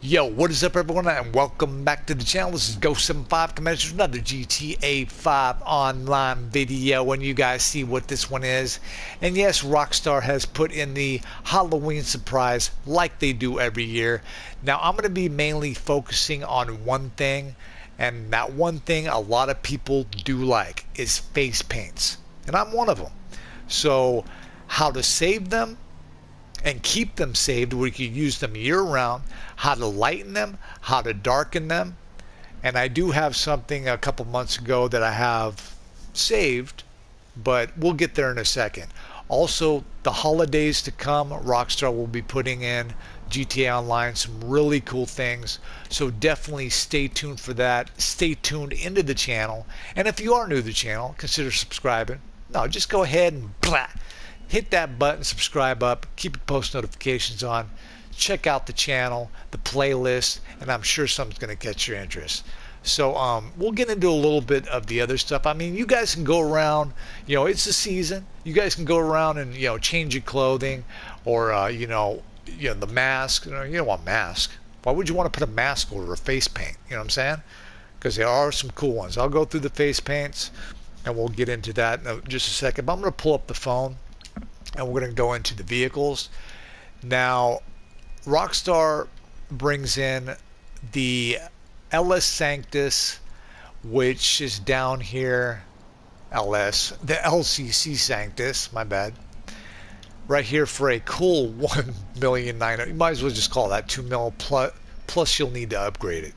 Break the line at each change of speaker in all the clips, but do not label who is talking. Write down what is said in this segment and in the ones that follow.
Yo, what is up everyone, and welcome back to the channel. This is Gta5 coming with another GTA 5 online video, and you guys see what this one is. And yes, Rockstar has put in the Halloween surprise like they do every year. Now I'm going to be mainly focusing on one thing, and that one thing a lot of people do like is face paints, and I'm one of them. So how to save them and keep them saved where you can use them year round, how to lighten them, how to darken them. And I do have something a couple months ago that I have saved, but we'll get there in a second. Also, the holidays to come, Rockstar will be putting in GTA Online some really cool things, so definitely stay tuned for that. Stay tuned into the channel, and if you are new to the channel, consider subscribing. No, just go ahead and blah, hit that button, subscribe up, keep your post notifications on, check out the channel, the playlist, and I'm sure something's going to catch your interest. So we'll get into a little bit of the other stuff. I mean, you guys can go around, it's the season. You guys can go around and change your clothing, or the mask. You don't want a mask. Why would you want to put a mask over a face paint? You know what I'm saying? Because there are some cool ones. I'll go through the face paints, and we'll get into that in just a second. But I'm going to pull up the phone, and we're going to go into the vehicles. Now, Rockstar brings in the LS Sanctus, which is down here. The LCC Sanctus, my bad, right here for a cool 1,900,000. You might as well just call that 2 mil plus you'll need to upgrade it.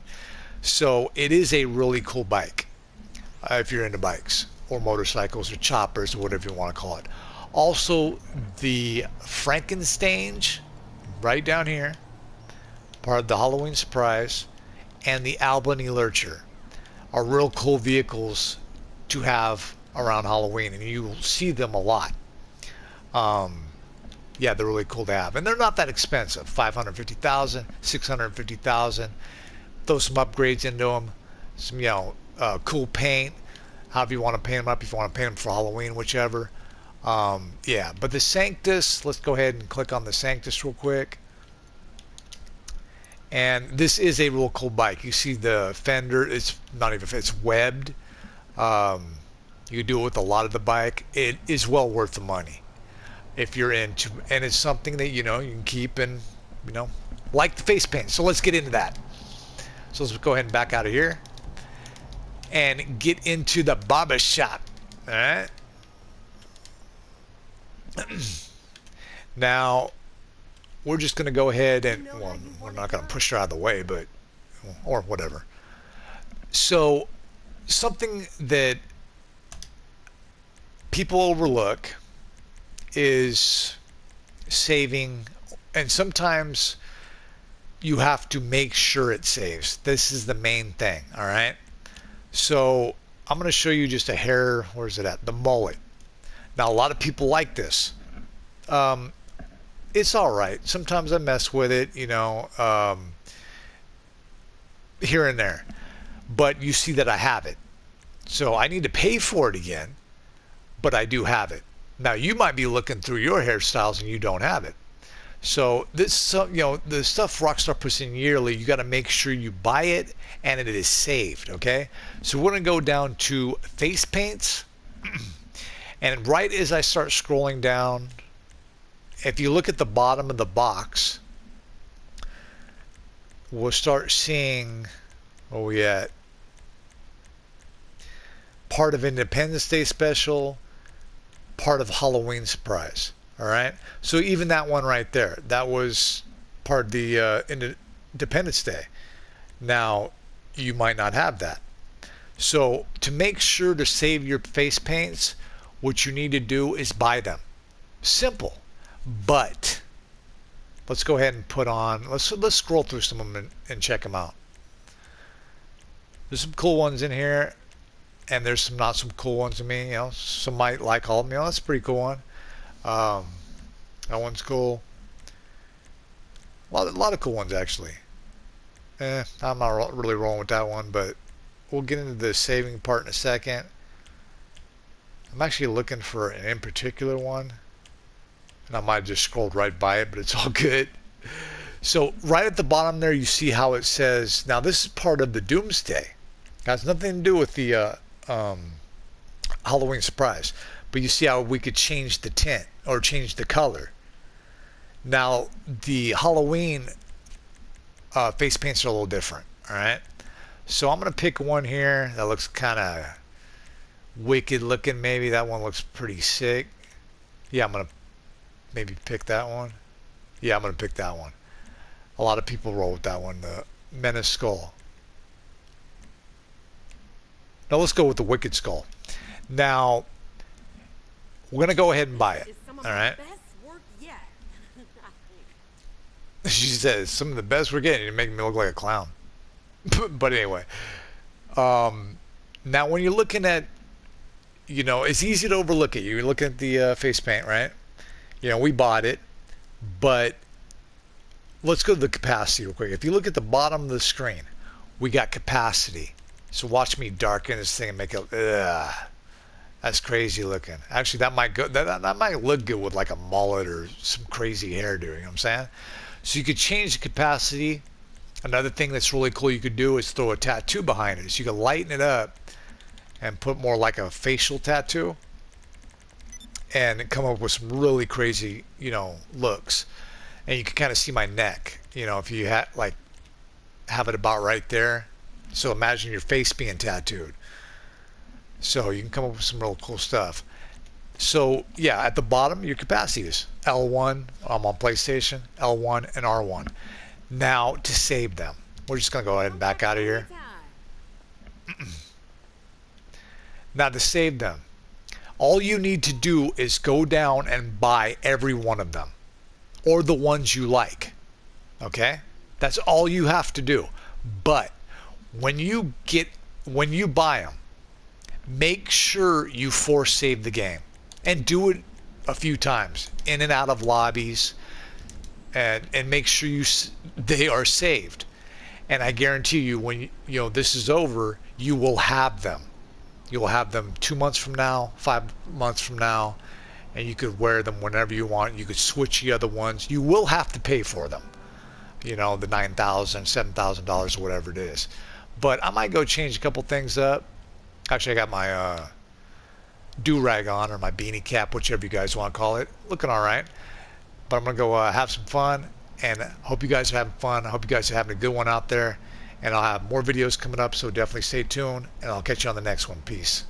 So it is a really cool bike if you're into bikes or motorcycles or choppers or whatever you want to call it. Also, the Frankenstein, right down here, part of the Halloween surprise, and the Albany Lurcher are real cool vehicles to have around Halloween, and you will see them a lot. Yeah, they're really cool to have, and they're not that expensive. 550,000, 650,000. Throw some upgrades into them, some cool paint, however you want to paint them up. If you want to paint them for Halloween, whichever. Yeah, but the Sanctus, let's go ahead and click on the Sanctus real quick. And this is a real cool bike. You see the fender, it's not even, it's webbed. You do it with a lot of the bike. It is well worth the money if you're into, and it's something that you can keep and like the face paint. So let's get into that. So let's go ahead and back out of here and get into the barber shop. All right. Now we're just going to go ahead and, well, we're not going to push her out of the way, but, or whatever. So something that people overlook is saving, and sometimes you have to make sure it saves. This is the main thing. All right. So I'm going to show you just a hair. Where's it at? The mullet. Now, a lot of people like this. It's all right. Sometimes I mess with it, here and there. But you see that I have it. So I need to pay for it again, but I do have it. Now, you might be looking through your hairstyles and you don't have it. So this, the stuff Rockstar puts in yearly, you got to make sure you buy it and it is saved, okay? So we're going to go down to face paints. And right as I start scrolling down, if you look at the bottom of the box, we'll start seeing, where we at? Part of Independence Day special, part of Halloween surprise. All right. So even that one right there, that was part of the Independence Day. Now, you might not have that. So to make sure to save your face paints, what you need to do is buy them. Simple. But let's go ahead and put on, let's scroll through some of them and check them out. There's some cool ones in here, and there's some not some cool ones to me. Some might like all of them. That's a pretty cool one. That one's cool. A lot of cool ones actually. I'm not really rolling with that one, but we'll get into the saving part in a second. I'm actually looking for an in particular one, and I might have just scrolled right by it, but it's all good. So right at the bottom there, you see how it says, now this is part of the Doomsday. It has nothing to do with the Halloween surprise. But you see how we could change the tint or change the color. Now, the Halloween face paints are a little different, all right? So I'm going to pick one here that looks kind of wicked looking maybe. That one looks pretty sick. Yeah, I'm going to maybe pick that one. Yeah, I'm going to pick that one. A lot of people roll with that one, the Menace Skull. Now let's go with the Wicked Skull. Now, we're going to go ahead and buy it, all right? She says, some of the best we're getting. You're making me look like a clown. But anyway, now when you're looking at, you know, it's easy to overlook it. You're looking at the face paint, right? You know, we bought it, but let's go to the capacity real quick. If you look at the bottom of the screen, we got capacity. So watch me darken this thing and make it, that's crazy looking. Actually, that might go, that might look good with like a mullet or some crazy hairdo, you know what I'm saying? So you could change the capacity. Another thing that's really cool you could do is throw a tattoo behind it. So you can lighten it up and put more like a facial tattoo and come up with some really crazy, you know, looks. And you can kind of see my neck, you know, if you have it about right there. So imagine your face being tattooed. So you can come up with some real cool stuff. So yeah, at the bottom, your capacities. L1, I'm on PlayStation, L1 and R1. Now to save them, we're just gonna go ahead and back out of here. Now to save them, all you need to do is go down and buy every one of them, or the ones you like. Okay, that's all you have to do. But when you buy them, make sure you force save the game and do it a few times in and out of lobbies, and make sure they are saved. And I guarantee you, when you know this is over, you will have them. You will have them 2 months from now, 5 months from now, and you could wear them whenever you want. You could switch the other ones. You will have to pay for them. You know, the $9,000, $7,000 or whatever it is. But I might go change a couple things up. Actually, I got my do-rag on, or my beanie cap, whichever you guys want to call it. Looking all right. But I'm going to go have some fun, and hope you guys are having fun. I hope you guys are having a good one out there. And I'll have more videos coming up, so definitely stay tuned, and I'll catch you on the next one. Peace.